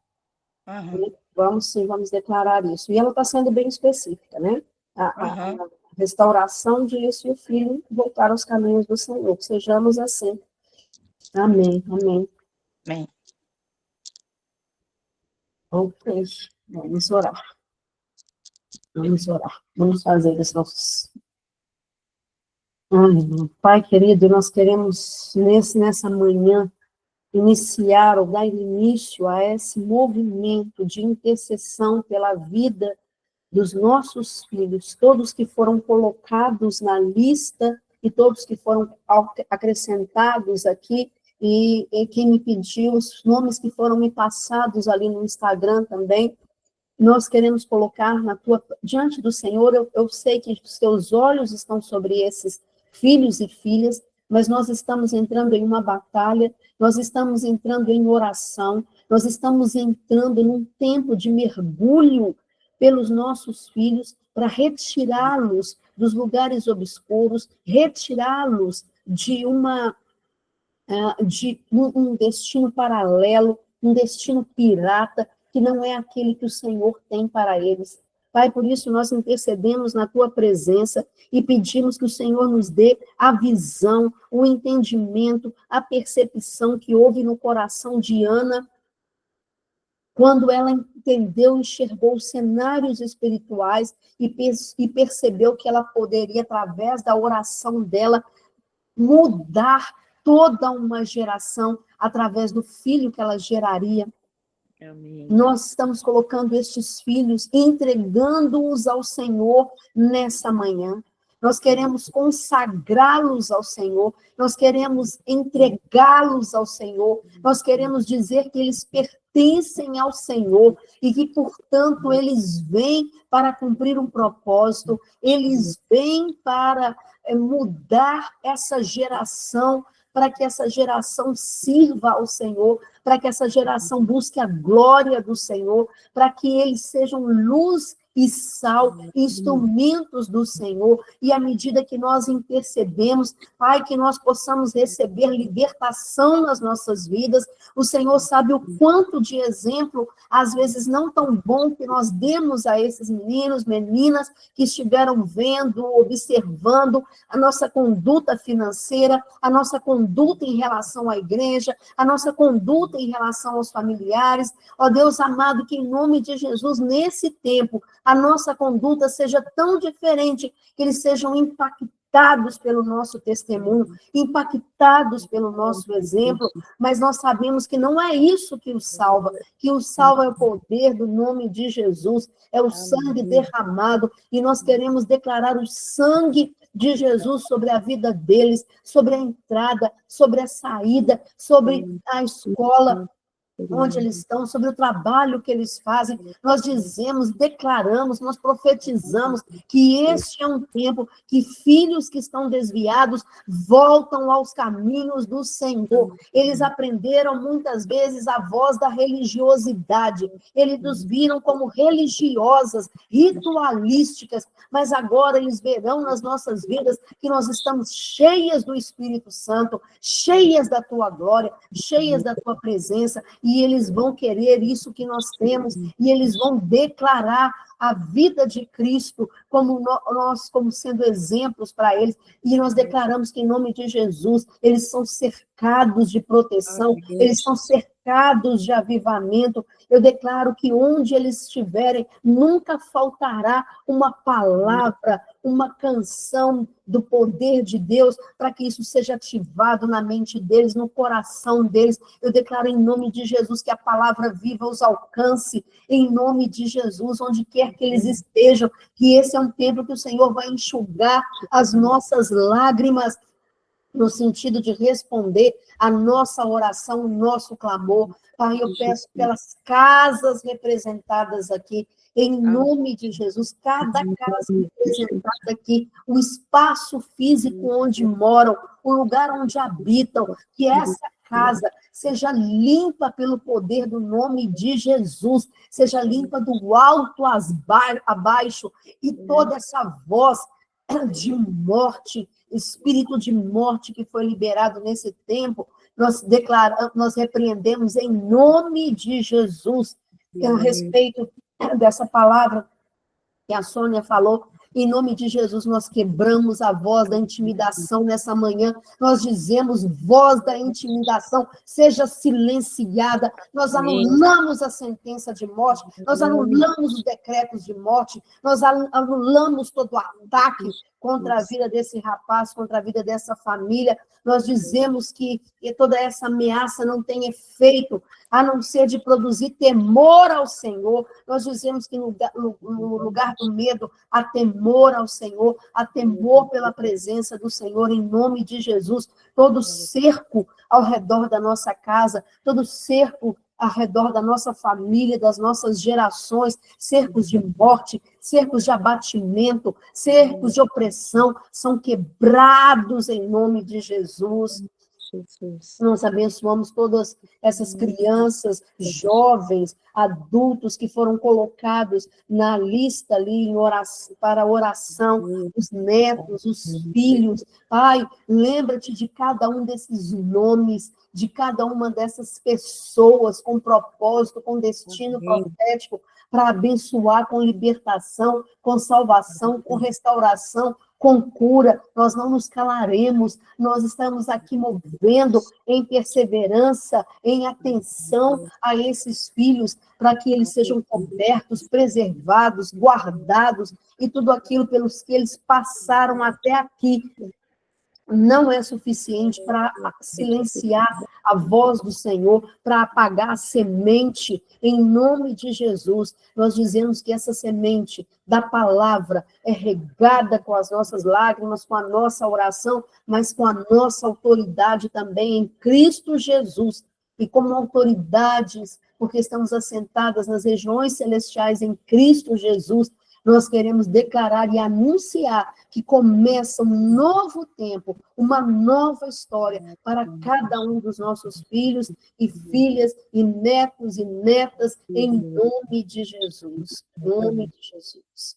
aham, Vamos sim, vamos declarar isso. E ela está sendo bem específica, né? aham, A restauração disso e o filho voltar aos caminhos do Senhor. Que sejamos assim. Amém, amém. amém. Ok, vamos orar. Vamos orar. Vamos fazer os nossos... Pai querido, nós queremos, nessa manhã, iniciar ou dar início a esse movimento de intercessão pela vida dos nossos filhos, todos que foram colocados na lista e todos que foram acrescentados aqui, e quem me pediu, os nomes que foram me passados ali no Instagram também, nós queremos colocar diante do Senhor. Eu sei que os teus olhos estão sobre esses filhos e filhas, mas nós estamos entrando em uma batalha, nós estamos entrando em oração, nós estamos entrando num tempo de mergulho pelos nossos filhos, para retirá-los dos lugares obscuros, retirá-los de um destino paralelo, um destino pirata, que não é aquele que o Senhor tem para eles. Pai, por isso nós intercedemos na tua presença e pedimos que o Senhor nos dê a visão, o entendimento, a percepção que houve no coração de Ana, quando ela entendeu, enxergou cenários espirituais e percebeu que ela poderia, através da oração dela, mudar toda uma geração através do filho que ela geraria. Amém. Nós estamos colocando estes filhos, entregando-os ao Senhor nessa manhã. Nós queremos consagrá-los ao Senhor, nós queremos entregá-los ao Senhor, nós queremos dizer que eles pertencem ao Senhor e que, portanto, eles vêm para cumprir um propósito, eles vêm para mudar essa geração, para que essa geração sirva ao Senhor, para que essa geração busque a glória do Senhor, para que eles sejam luz e sal, instrumentos do Senhor, e à medida que nós intercedemos, Pai, que nós possamos receber libertação nas nossas vidas. O Senhor sabe o quanto de exemplo, às vezes não tão bom, que nós demos a esses meninos, meninas, que estiveram vendo, observando a nossa conduta financeira, a nossa conduta em relação à igreja, a nossa conduta em relação aos familiares. Ó Deus amado, que em nome de Jesus, nesse tempo, a nossa conduta seja tão diferente, que eles sejam impactados pelo nosso testemunho, impactados pelo nosso exemplo, mas nós sabemos que não é isso que os salva, que o salva é o poder do nome de Jesus, é o sangue derramado, e nós queremos declarar o sangue de Jesus sobre a vida deles, sobre a entrada, sobre a saída, sobre a escola, onde eles estão, sobre o trabalho que eles fazem. Nós dizemos, declaramos, nós profetizamos que este é um tempo que filhos que estão desviados voltam aos caminhos do Senhor. Eles aprenderam muitas vezes a voz da religiosidade. Eles nos viram como religiosas, ritualísticas, mas agora eles verão nas nossas vidas que nós estamos cheias do Espírito Santo, cheias da tua glória, cheias da tua presença, e eles vão querer isso que nós temos, e eles vão declarar a vida de Cristo como nós, como sendo exemplos para eles, e nós declaramos que em nome de Jesus, eles são cercados de proteção, eles são cercados de avivamento. Eu declaro que onde eles estiverem, nunca faltará uma palavra, uma canção do poder de Deus, para que isso seja ativado na mente deles, no coração deles. Eu declaro em nome de Jesus que a palavra viva os alcance, em nome de Jesus, onde quer que eles estejam, que esse é um tempo que o Senhor vai enxugar as nossas lágrimas, no sentido de responder a nossa oração, o nosso clamor. Pai, eu peço pelas casas representadas aqui, em nome de Jesus, cada casa representada aqui, o espaço físico onde moram, o lugar onde habitam, que essa casa seja limpa pelo poder do nome de Jesus, seja limpa do alto abaixo, e toda essa voz de morte, espírito de morte que foi liberado nesse tempo, nós declaramos, nós repreendemos em nome de Jesus, a respeito dessa palavra que a Sônia falou. Em nome de Jesus, nós quebramos a voz da intimidação nessa manhã. Nós dizemos, voz da intimidação, seja silenciada. Nós anulamos a sentença de morte, nós anulamos os decretos de morte, nós anulamos todo ataque contra a vida desse rapaz, contra a vida dessa família. Nós dizemos que toda essa ameaça não tem efeito, a não ser de produzir temor ao Senhor. Nós dizemos que no lugar do medo, há temor ao Senhor, há temor pela presença do Senhor, em nome de Jesus. Todo cerco ao redor da nossa casa, todo cerco ao redor da nossa família, das nossas gerações, cercos de morte, cercos de abatimento, cercos de opressão, são quebrados em nome de Jesus. Nós abençoamos todas essas crianças, jovens, adultos que foram colocados na lista ali em oração, para oração, os netos, os filhos. Pai, lembra-te de cada um desses nomes, de cada uma dessas pessoas com propósito, com destino profético, para abençoar com libertação, com salvação, com restauração, com cura. Nós não nos calaremos, nós estamos aqui movendo em perseverança, em atenção a esses filhos, para que eles sejam cobertos, preservados, guardados, e tudo aquilo pelos que eles passaram até aqui não é suficiente para silenciar a voz do Senhor, para apagar a semente. Em nome de Jesus, nós dizemos que essa semente da palavra é regada com as nossas lágrimas, com a nossa oração, mas com a nossa autoridade também em Cristo Jesus. E como autoridades, porque estamos assentadas nas regiões celestiais em Cristo Jesus, Nós queremos declarar e anunciar que começa um novo tempo, uma nova história para cada um dos nossos filhos e filhas e netas, em nome de Jesus. Em nome de Jesus.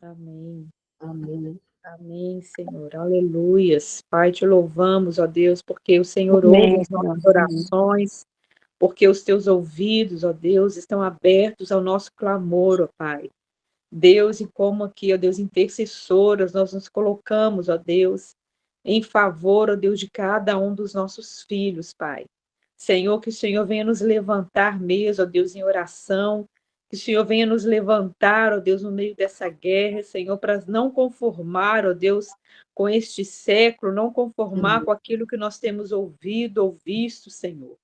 Amém. Amém. Amém, Senhor. Aleluias. Pai, te louvamos, ó Deus, porque o Senhor Amém, ouve as nossas orações, porque os teus ouvidos, ó Deus, estão abertos ao nosso clamor, ó Pai. Deus, e como aqui, ó Deus, intercessoras, nós nos colocamos, ó Deus, em favor, ó Deus, de cada um dos nossos filhos, Pai. Senhor, que o Senhor venha nos levantar mesmo, ó Deus, em oração, que o Senhor venha nos levantar, ó Deus, no meio dessa guerra, Senhor, para não conformar, ó Deus, com este século, não conformar com aquilo que nós temos ouvido ou visto, Senhor.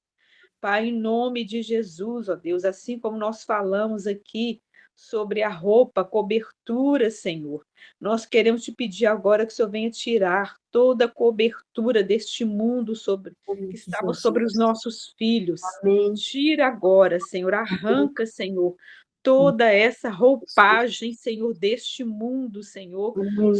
Pai, em nome de Jesus, ó Deus, assim como nós falamos aqui sobre a roupa, a cobertura, Senhor, nós queremos te pedir agora que o Senhor venha tirar toda a cobertura deste mundo que estava sobre os nossos filhos. Amém. Tira agora, Senhor, arranca, Senhor, toda essa roupagem, Senhor, deste mundo, Senhor,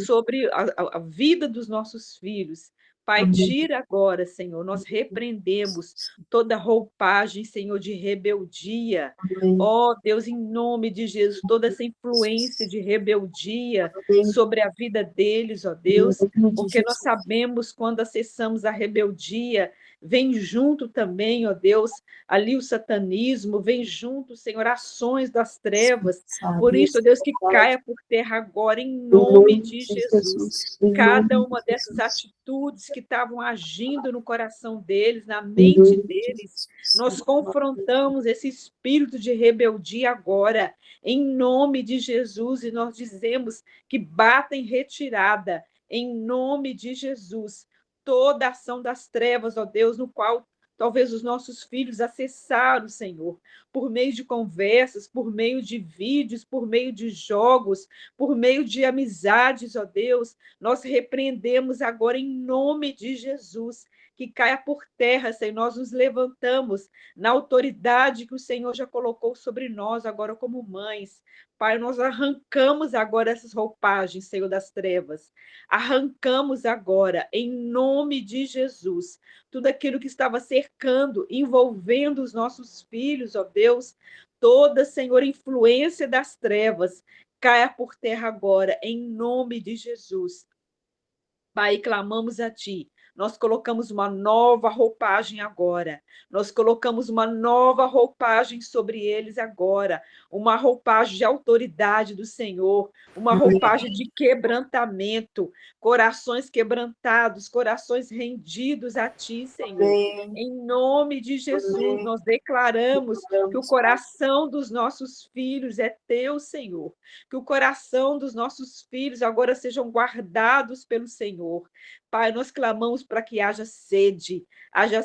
sobre a vida dos nossos filhos. Pai, tira agora, Senhor, nós repreendemos toda roupagem, Senhor, de rebeldia. Ó Deus, em nome de Jesus, toda essa influência de rebeldia sobre a vida deles, ó Deus, porque nós sabemos quando acessamos a rebeldia, vem junto também, ó Deus, ali o satanismo, vem junto, Senhor, ações das trevas. Por isso, ó Deus, que caia por terra agora, em nome de Jesus. Cada uma dessas atitudes que estavam agindo no coração deles, na mente deles, nós confrontamos esse espírito de rebeldia agora, em nome de Jesus, e nós dizemos que bata em retirada, em nome de Jesus, toda a ação das trevas, ó Deus, no qual talvez os nossos filhos acessaram, Senhor, por meio de conversas, por meio de vídeos, por meio de jogos, por meio de amizades, ó Deus, nós repreendemos agora em nome de Jesus, que caia por terra, Senhor, nós nos levantamos na autoridade que o Senhor já colocou sobre nós agora como mães. Pai, nós arrancamos agora essas roupagens, Senhor, das trevas. Arrancamos agora, em nome de Jesus, tudo aquilo que estava cercando, envolvendo os nossos filhos, ó Deus, toda, Senhor, influência das trevas, caia por terra agora, em nome de Jesus. Pai, clamamos a Ti. Nós colocamos uma nova roupagem agora. Nós colocamos uma nova roupagem sobre eles agora. Uma roupagem de autoridade do Senhor. Uma roupagem de quebrantamento. Corações quebrantados, corações rendidos a Ti, Senhor. Em nome de Jesus, nós declaramos que o coração dos nossos filhos é Teu, Senhor. Que o coração dos nossos filhos agora sejam guardados pelo Senhor. Pai, nós clamamos para que haja sede, haja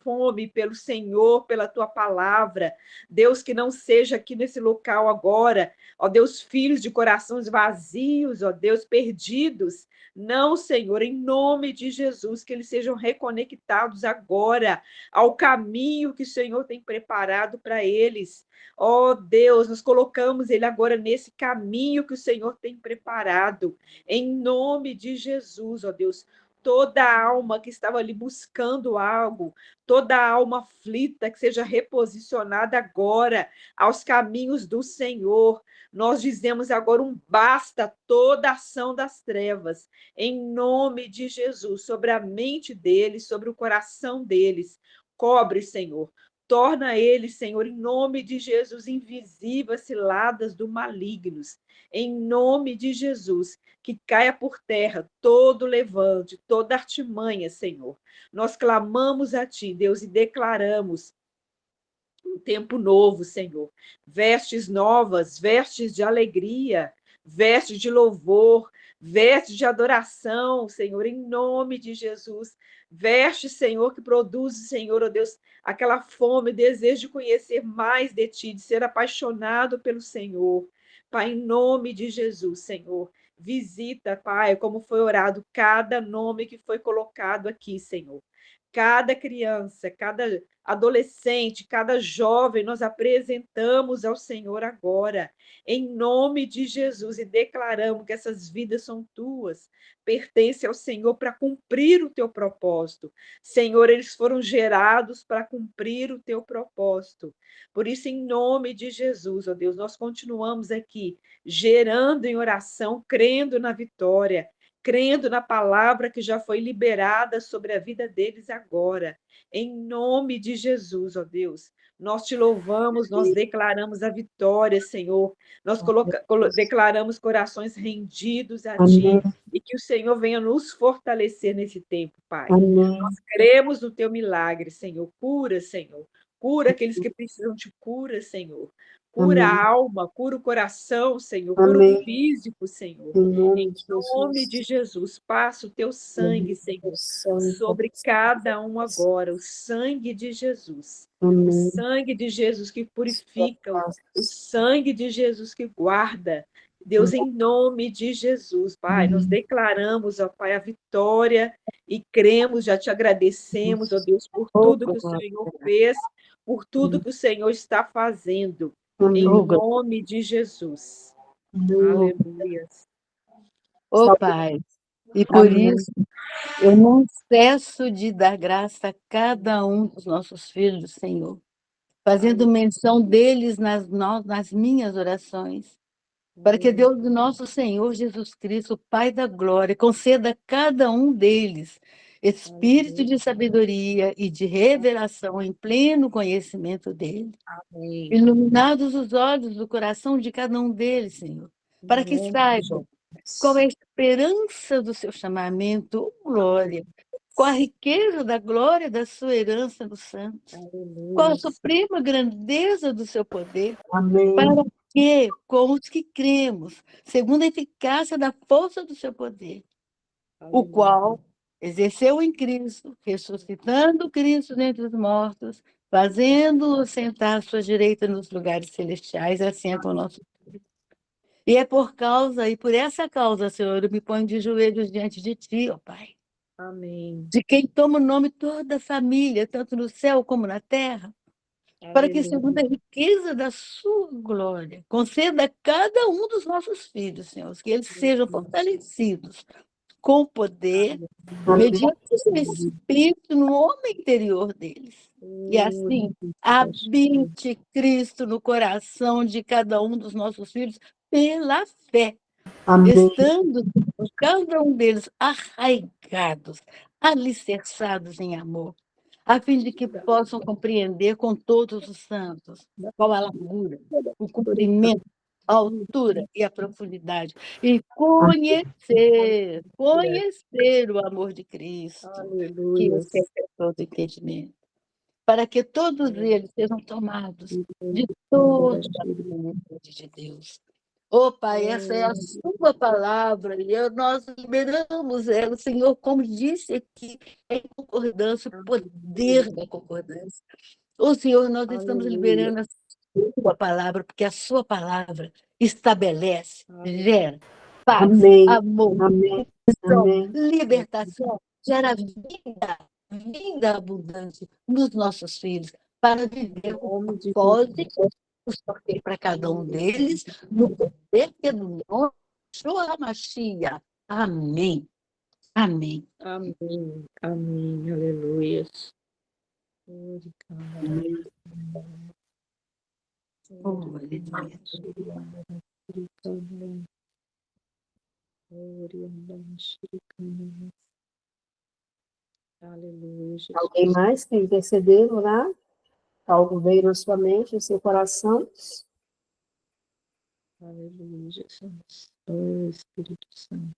fome pelo Senhor, pela tua palavra. Deus, que não seja aqui nesse local agora, ó Deus, filhos de corações vazios, ó Deus, perdidos. Não, Senhor, em nome de Jesus, que eles sejam reconectados agora ao caminho que o Senhor tem preparado para eles. Ó Deus, nós colocamos ele agora nesse caminho que o Senhor tem preparado. Em nome de Jesus, ó Deus, toda alma que estava ali buscando algo, toda alma aflita que seja reposicionada agora aos caminhos do Senhor. Nós dizemos agora um basta a toda ação das trevas, em nome de Jesus, sobre a mente deles, sobre o coração deles. Cobre, Senhor. Torna eles, Senhor, em nome de Jesus, invisíveis ciladas do malignos. Em nome de Jesus, que caia por terra todo levante, toda artimanha, Senhor. Nós clamamos a Ti, Deus, e declaramos um tempo novo, Senhor. Vestes novas, vestes de alegria, vestes de louvor, vestes de adoração, Senhor, em nome de Jesus. Vestes, Senhor, que produz, Senhor, ó Deus, aquela fome, desejo de conhecer mais de Ti, de ser apaixonado pelo Senhor. Pai, em nome de Jesus, Senhor. Visita, Pai, como foi orado, cada nome que foi colocado aqui, Senhor. cada criança, cada adolescente, cada jovem, nós apresentamos ao Senhor agora, em nome de Jesus, e declaramos que essas vidas são tuas, pertencem ao Senhor para cumprir o teu propósito. Senhor, eles foram gerados para cumprir o teu propósito. Por isso, em nome de Jesus, ó Deus, nós continuamos aqui gerando em oração, crendo na vitória, crendo na palavra que já foi liberada sobre a vida deles agora. Em nome de Jesus, ó Deus, nós te louvamos, nós declaramos a vitória, Senhor. Nós declaramos corações rendidos a Amém. Ti e que o Senhor venha nos fortalecer nesse tempo, Pai. Amém. Nós cremos no Teu milagre, Senhor. Cura, Senhor. Cura aqueles que precisam de cura, Senhor. Cura Amém. a alma, cura o coração, Senhor. Cura Amém. o físico, Senhor. Em nome Em de nome Jesus. de Jesus, passa o teu sangue, Senhor, Santo. sobre cada um agora, o sangue de Jesus. O Amém. sangue de Jesus que purifica, o sangue de Jesus que guarda. Deus, em nome de Jesus, Pai, nós declaramos, ó Pai, a vitória e cremos, já te agradecemos, ó Deus, por tudo que o Senhor fez, por tudo que o Senhor está fazendo, em nome de Jesus. Aleluia. Ô Pai, e por isso eu não cesso de dar graça a cada um dos nossos filhos, Senhor, fazendo menção deles nas minhas orações, para que Deus do nosso Senhor Jesus Cristo, Pai da glória, conceda a cada um deles espírito de sabedoria e de revelação em pleno conhecimento dele. Amém. Iluminados os olhos do coração de cada um deles, Senhor, para que saibam qual é a esperança do seu chamamento, glória, qual a riqueza da glória da sua herança nos santos, qual a suprema grandeza do seu poder, Amém. para que, com os que cremos, segundo a eficácia da força do seu poder, o qual exerceu em Cristo, ressuscitando Cristo dentre os mortos, fazendo-o sentar à sua direita nos lugares celestiais, assenta o nosso Deus. E é por essa causa, Senhor, eu me ponho de joelhos diante de Ti, ó Pai, Amém. de quem toma o nome toda a família, tanto no céu como na terra, para que, segundo a riqueza da sua glória, conceda a cada um dos nossos filhos, Senhor, que eles sejam fortalecidos com poder, mediante o seu Espírito no homem interior deles. E assim, habite Cristo no coração de cada um dos nossos filhos pela fé, Amém. estando cada um deles arraigados, alicerçados em amor, a fim de que possam compreender com todos os santos qual a largura, o comprimento, a altura e a profundidade, e conhecer o amor de Cristo, que Aleluia. excede todo entendimento, para que todos eles sejam tomados de toda a plenitude de Deus. Ô Pai, essa é a sua palavra, e nós liberamos ela, Senhor, como disse aqui, em concordância, o poder da concordância. Ô Senhor, nós estamos liberando a sua palavra, porque a sua palavra estabelece, gera paz, Amém. amor, Amém. Amém. libertação, gera vida abundante nos nossos filhos, para viver o propósito que o Senhor tem para cada um deles, no poder que é do nome de Yeshua HaMashiach. Amém. Amém. Amém. Amém. Aleluia. Oh, aleluia. Aleluia. Alguém mais quer interceder, orar? Algo veio na sua mente, no seu coração? Aleluia, Jesus. Oh, Espírito Santo.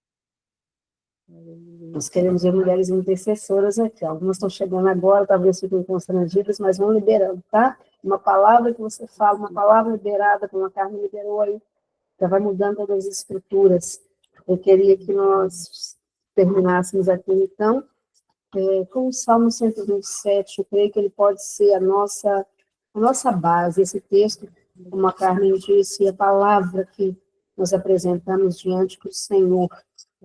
Aleluia. Nós queremos ver mulheres intercessoras aqui. Algumas estão chegando agora, talvez fiquem constrangidas, mas vão liberando, tá? Uma palavra que você fala, uma palavra liberada, como a Carmen liberou aí, já vai mudando todas as estruturas. Eu queria que nós terminássemos aqui, então, com o Salmo 127, eu creio que ele pode ser a nossa base, esse texto, como a Carmen disse, a palavra que nós apresentamos diante do Senhor.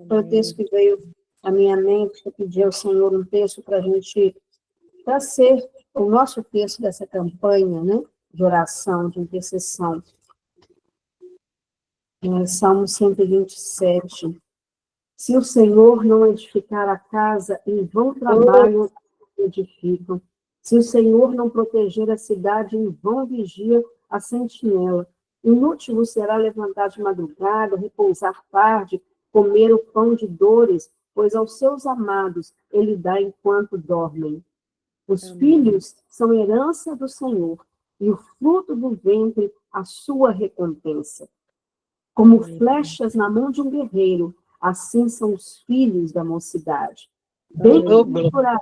Foi o texto que veio à minha mente, eu pedi ao Senhor um texto para a gente para ser o nosso texto dessa campanha, né, de oração, de intercessão. Salmo 127. Se o Senhor não edificar a casa, em vão trabalham os que edificam. Se o Senhor não proteger a cidade, em vão vigia a sentinela. Inútil será levantar de madrugada, repousar tarde, comer o pão de dores, pois aos seus amados ele dá enquanto dormem. Os filhos são herança do Senhor, e o fruto do ventre a sua recompensa. Como flechas na mão de um guerreiro, assim são os filhos da mocidade. Bem-aventurado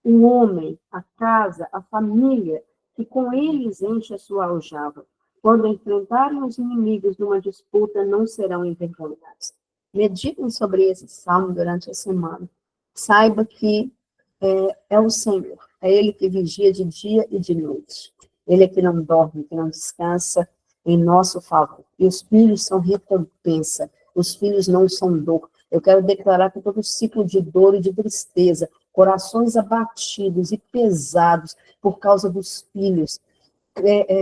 o homem, a casa, a família, que com eles enche a sua aljava. Quando enfrentarem os inimigos numa disputa, não serão envergonhados. Meditem sobre esse salmo durante a semana. Saiba que é o Senhor, é Ele que vigia de dia e de noite. Ele é que não dorme, que não descansa em nosso favor. E os filhos são recompensa, os filhos não são dor. Eu quero declarar que todo ciclo de dor e de tristeza, corações abatidos e pesados por causa dos filhos,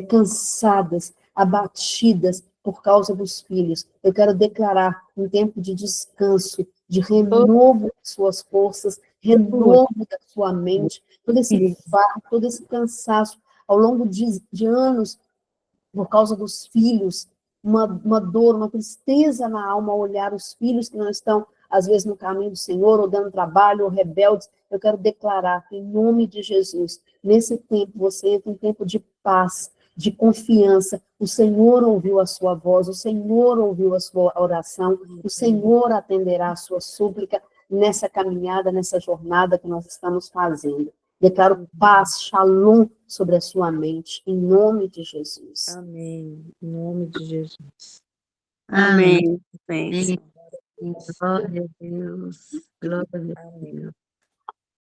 cansadas, abatidas por causa dos filhos. Eu quero declarar um tempo de descanso, de renovo das suas forças, renovo da sua mente, todo esse fardo, todo esse cansaço ao longo de anos, por causa dos filhos, uma dor, uma tristeza na alma ao olhar os filhos que não estão, às vezes, no caminho do Senhor, ou dando trabalho, ou rebeldes. Eu quero declarar que, em nome de Jesus, nesse tempo, você entra em tempo de paz, de confiança. O Senhor ouviu a sua voz, o Senhor ouviu a sua oração, o Senhor atenderá a sua súplica nessa caminhada, nessa jornada que nós estamos fazendo. Declaro paz, shalom sobre a sua mente, em nome de Jesus. Amém. Em nome de Jesus. Amém. Glória a Deus. Glória a Deus.